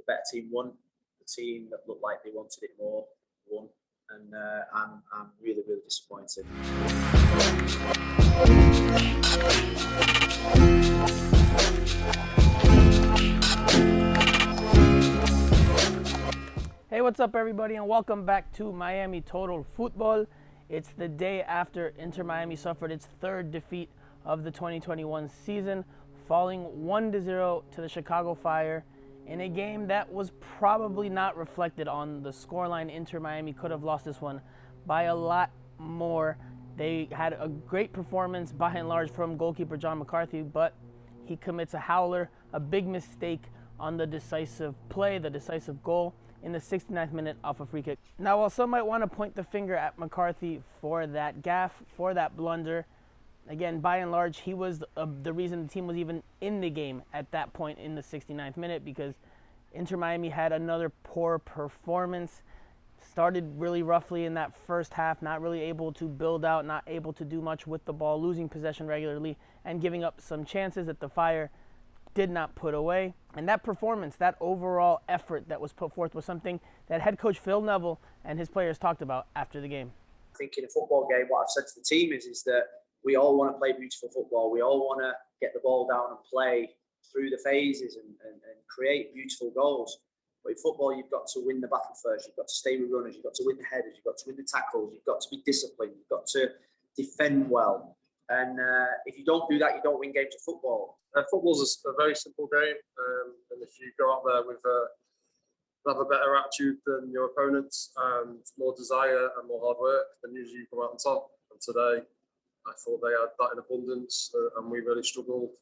better team won. The team that looked like they wanted it more won, and I'm really disappointed. Hey, what's up everybody, and welcome back to Miami Total Football. It's the day after Inter Miami suffered its third defeat of the 2021 season, falling 1-0 to the Chicago Fire in a game that was probably not reflected on the scoreline. Inter Miami could have lost this one by a lot more. They had a great performance by and large from goalkeeper John McCarthy, but he commits a howler, a big mistake on the decisive play, the decisive goal in the 69th minute off a free kick. Now, while some might want to point the finger at McCarthy for that gaffe, for that blunder, again, by and large, he was the reason the team was even in the game at that point in the 69th minute, because Inter Miami had another poor performance. Started really roughly in that first half, not really able to build out, not able to do much with the ball, losing possession regularly, and giving up some chances that the Fire did not put away. And that performance, that overall effort that was put forth, was something that head coach Phil Neville and his players talked about after the game. I think in a football game, what I've said to the team is that we all want to play beautiful football. We all want to get the ball down and play through the phases and create beautiful goals. But in football, you've got to win the battle first. You've got to stay with runners. You've got to win the headers. You've got to win the tackles. You've got to be disciplined. You've got to defend well. And if you don't do that, you don't win games of football. Football's a very simple game, and if you go out there with have a better attitude than your opponents and more desire and more hard work, then usually you come out on top. And today, I thought they had that in abundance, and we really struggled.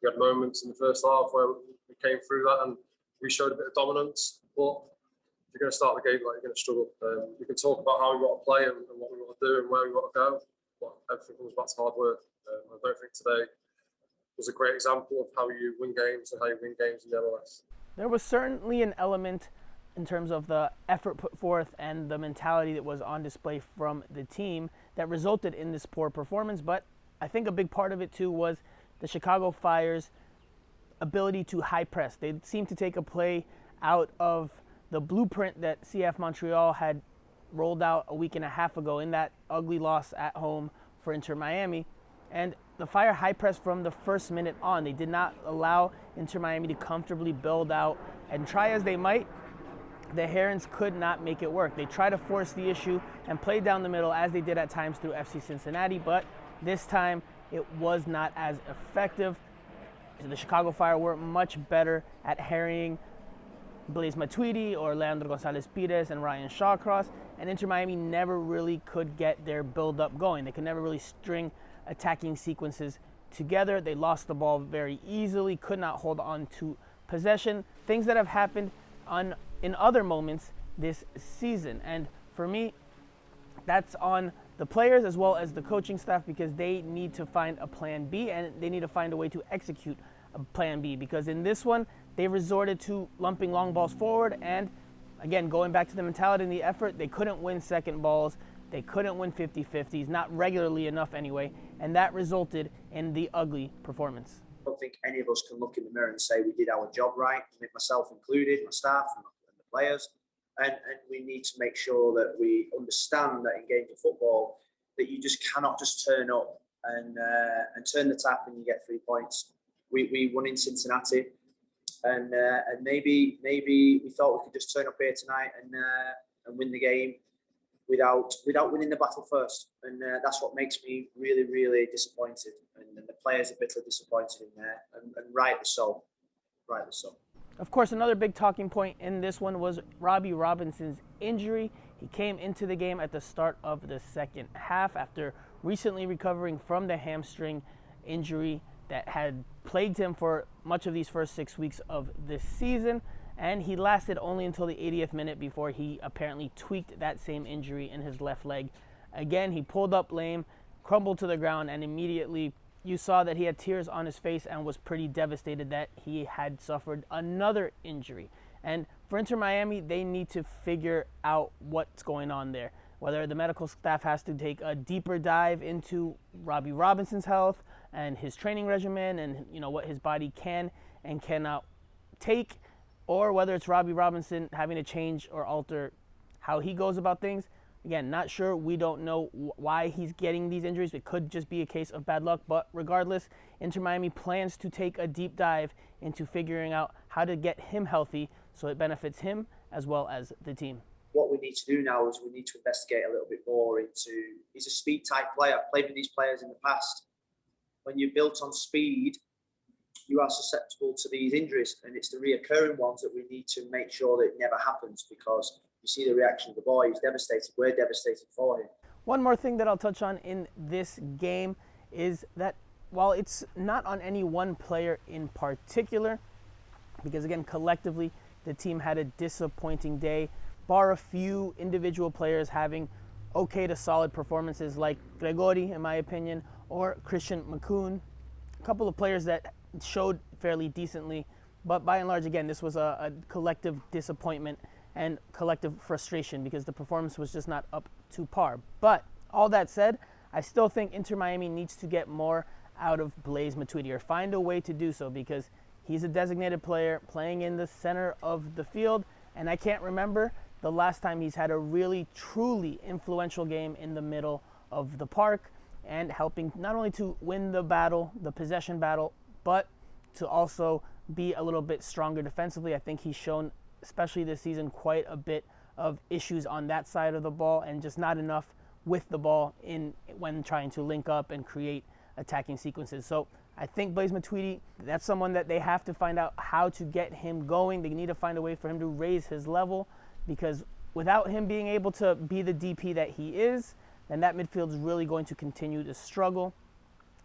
We had moments in the first half where we came through that and we showed a bit of dominance, but if you're going to start the game like, you're going to struggle. We can talk about how we want to play and what we want to do and where we want to go, but everything comes back to hard work. I don't think today was a great example of how you win games and how you win games in the MLS. There was certainly an element in terms of the effort put forth and the mentality that was on display from the team that resulted in this poor performance, but I think a big part of it too was the Chicago Fire's ability to high press. They seemed to take a play out of the blueprint that CF Montreal had rolled out a week and a half ago in that ugly loss at home for Inter Miami. And the Fire high pressed from the first minute on. They did not allow Inter Miami to comfortably build out, and try as they might, the Herons could not make it work. They tried to force the issue and play down the middle as they did at times through FC Cincinnati, but this time it was not as effective. The Chicago Fire were much better at harrying Blaise Matuidi or Leandro Gonzalez-Pires and Ryan Shawcross, and Inter Miami never really could get their build-up going. They could never really string attacking sequences together. They lost the ball very easily, could not hold on to possession, things that have happened in other moments this season. And for me, that's on the players as well as the coaching staff, because they need to find a plan B and they need to find a way to execute a plan B, because in this one they resorted to lumping long balls forward, and again, going back to the mentality and the effort, they couldn't win second balls. They couldn't win 50-50s, not regularly enough anyway, and that resulted in the ugly performance. I don't think any of us can look in the mirror and say we did our job right, myself included, my staff and the players. And we need to make sure that we understand that in games of football, that you just cannot just turn up and turn the tap and you get 3 points. We won in Cincinnati, and maybe we thought we could just turn up here tonight and win the game without winning the battle first, and that's what makes me really disappointed, and the players are bitterly disappointed in there, and rightly so. Of course, another big talking point in this one was Robbie Robinson's injury. He came into the game at the start of the second half after recently recovering from the hamstring injury that had plagued him for much of these first 6 weeks of this season. And he lasted only until the 80th minute before he apparently tweaked that same injury in his left leg. Again, he pulled up lame, crumbled to the ground, and immediately you saw that he had tears on his face and was pretty devastated that he had suffered another injury. And for Inter Miami, they need to figure out what's going on there. Whether the medical staff has to take a deeper dive into Robbie Robinson's health and his training regimen and what his body can and cannot take, or whether it's Robbie Robinson having to change or alter how he goes about things. Again, not sure. We don't know why he's getting these injuries. It could just be a case of bad luck. But regardless, Inter Miami plans to take a deep dive into figuring out how to get him healthy so it benefits him as well as the team. What we need to do now is we need to investigate a little bit more into, he's a speed type player. I've played with these players in the past. When you're built on speed, you are susceptible to these injuries, and it's the reoccurring ones that we need to make sure that it never happens, because you see the reaction of the boy. He's devastated. We're devastated for him. One more thing that I'll touch on in this game is that while it's not on any one player in particular, because again, collectively, the team had a disappointing day, bar a few individual players having okay to solid performances like Gregori, in my opinion, or Christian McCoon. A couple of players that showed fairly decently, but by and large, again, this was a collective disappointment and collective frustration because the performance was just not up to par. But all that said, I still think Inter Miami needs to get more out of Blaise Matuidi, or find a way to do so, because he's a designated player playing in the center of the field, and I can't remember the last time he's had a really, truly influential game in the middle of the park and helping not only to win the battle, the possession battle, but to also be a little bit stronger defensively. I think he's shown, especially this season, quite a bit of issues on that side of the ball and just not enough with the ball when trying to link up and create attacking sequences. So I think Blaise Matuidi, that's someone that they have to find out how to get him going. They need to find a way for him to raise his level, because without him being able to be the DP that he is, then that midfield is really going to continue to struggle,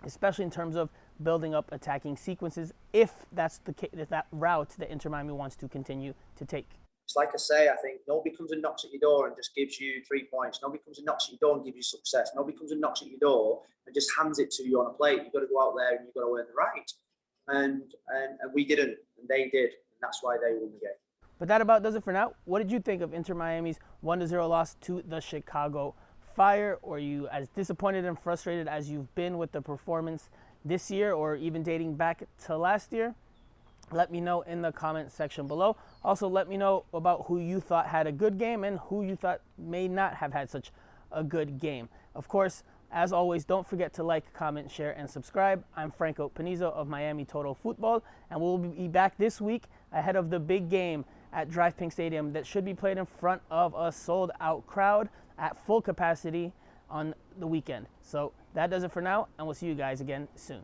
especially in terms of building up attacking sequences, if that's that route that Inter Miami wants to continue to take. It's like I say, I think nobody comes and knocks at your door and just gives you 3 points. Nobody comes and knocks at your door and gives you success. Nobody comes and knocks at your door and just hands it to you on a plate. You've got to go out there and you've got to earn the right. And we didn't, and they did, and that's why they won the game. But that about does it for now. What did you think of Inter Miami's 1-0 loss to the Chicago Fire? Or are you as disappointed and frustrated as you've been with the performance this year, or even dating back to last year? Let me know in the comment section below. Also, let me know about who you thought had a good game and who you thought may not have had such a good game. Of course, as always, don't forget to like, comment, share, and subscribe. I'm Franco Panizo of Miami Total Football, and we'll be back this week ahead of the big game at Drive Pink Stadium that should be played in front of a sold-out crowd at full capacity on the weekend. So that does it for now, and we'll see you guys again soon.